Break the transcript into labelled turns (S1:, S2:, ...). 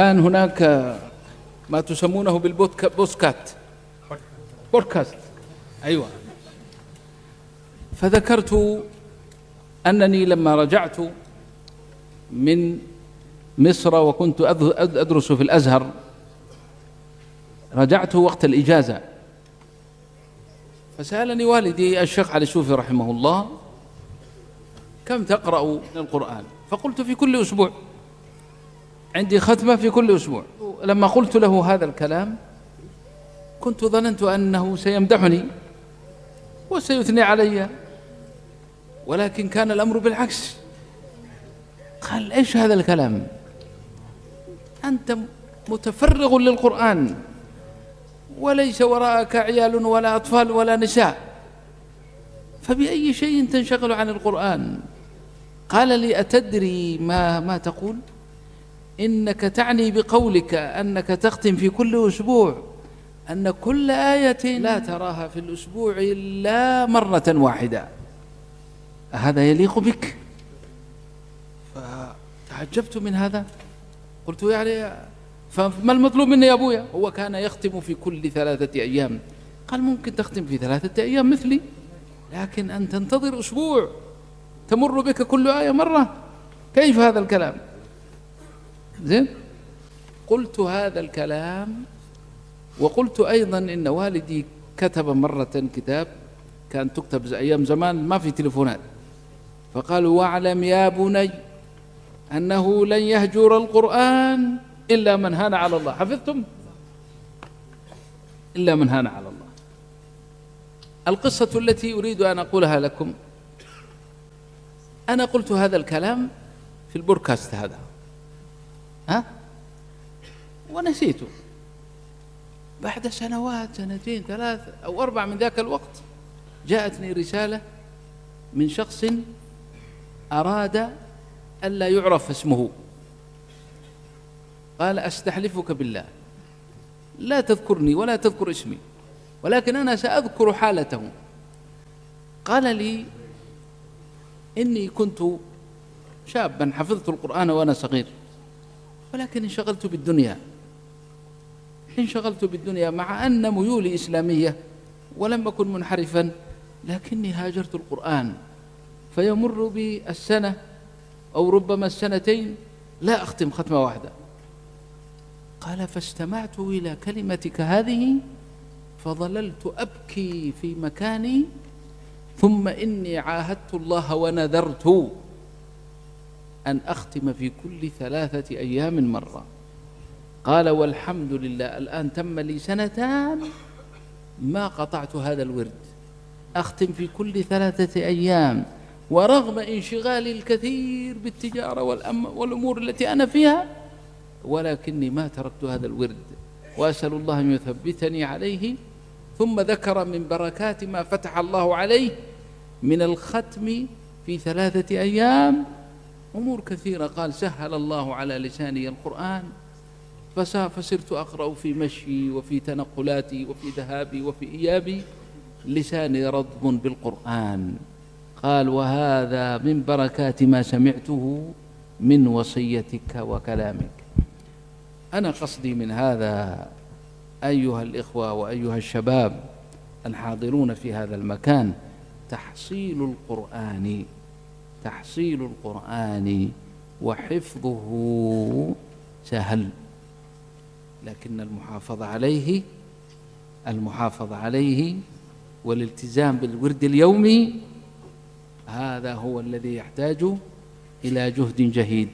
S1: الآن هناك ما تسمونه بودكاست. أيوة. فذكرت أنني لما رجعت من مصر وكنت أدرس في الأزهر، رجعت وقت الإجازة، فسألني والدي الشيخ علي الشوفي رحمه الله: كم تقرأ من القرآن؟ فقلت: في كل أسبوع، عندي ختمة في كل أسبوع. لما قلت له هذا الكلام كنت ظننت أنه سيمدحني وسيثني علي، ولكن كان الأمر بالعكس. قال: إيش هذا الكلام؟ أنت متفرغ للقرآن وليس وراءك عيال ولا أطفال ولا نساء، فبأي شيء تنشغل عن القرآن؟ قال لي: أتدري ما تقول؟ إنك تعني بقولك أنك تختم في كل أسبوع أن كل آية لا تراها في الأسبوع إلا مرة واحدة، هذا يليق بك؟ فتعجبت من هذا، قلت: يعني فما المطلوب مني يا أبويا؟ هو كان يختم في كل 3 أيام. قال: ممكن تختم في 3 أيام مثلي، لكن أن تنتظر أسبوع تمر بك كل آية مرة، كيف هذا الكلام؟ زين. قلت هذا الكلام، وقلت أيضا إن والدي كتب مرة كتاب، كان تكتب أيام زمان ما في تليفونات، فقالوا: واعلم يا بني أنه لن يهجر القرآن إلا من هان على الله. حفظتم؟ إلا من هان على الله. القصة التي أريد أن أقولها لكم، أنا قلت هذا الكلام في البودكاست هذا، ونسيته. بعد سنوات، 2 3 أو 4 من ذاك الوقت، جاءتني رسالة من شخص أراد ألا يعرف اسمه. قال: أستحلفك بالله لا تذكرني ولا تذكر اسمي، ولكن أنا سأذكر حالته. قال لي: إني كنت شابا حفظت القرآن وأنا صغير، ولكن انشغلت بالدنيا مع أن ميولي إسلامية ولم أكن منحرفا، لكني هاجرت القرآن، فيمر بي السنة أو ربما السنتين لا أختم ختمة واحدة. قال: فاستمعت إلى كلمتك هذه فظللت أبكي في مكاني، ثم إني عاهدت الله ونذرت أن أختم في كل 3 أيام مرة. قال: والحمد لله الآن تم لي 2 سنين ما قطعت هذا الورد، أختم في كل 3 أيام، ورغم انشغالي الكثير بالتجارة والأمور التي أنا فيها، ولكني ما تركت هذا الورد، وأسأل الله أن يثبتني عليه. ثم ذكر من بركات ما فتح الله عليه من الختم في 3 أيام أمور كثيرة. قال: سهل الله على لساني القرآن، فصرت أقرأ في مشي وفي تنقلاتي وفي ذهابي وفي إيابي، لساني رطب بالقرآن. قال: وهذا من بركات ما سمعته من وصيتك وكلامك. أنا قصدي من هذا أيها الإخوة وأيها الشباب الحاضرون في هذا المكان، تحصيل القرآن وحفظه سهل، لكن المحافظة عليه والالتزام بالورد اليومي، هذا هو الذي يحتاج إلى جهد جهيد.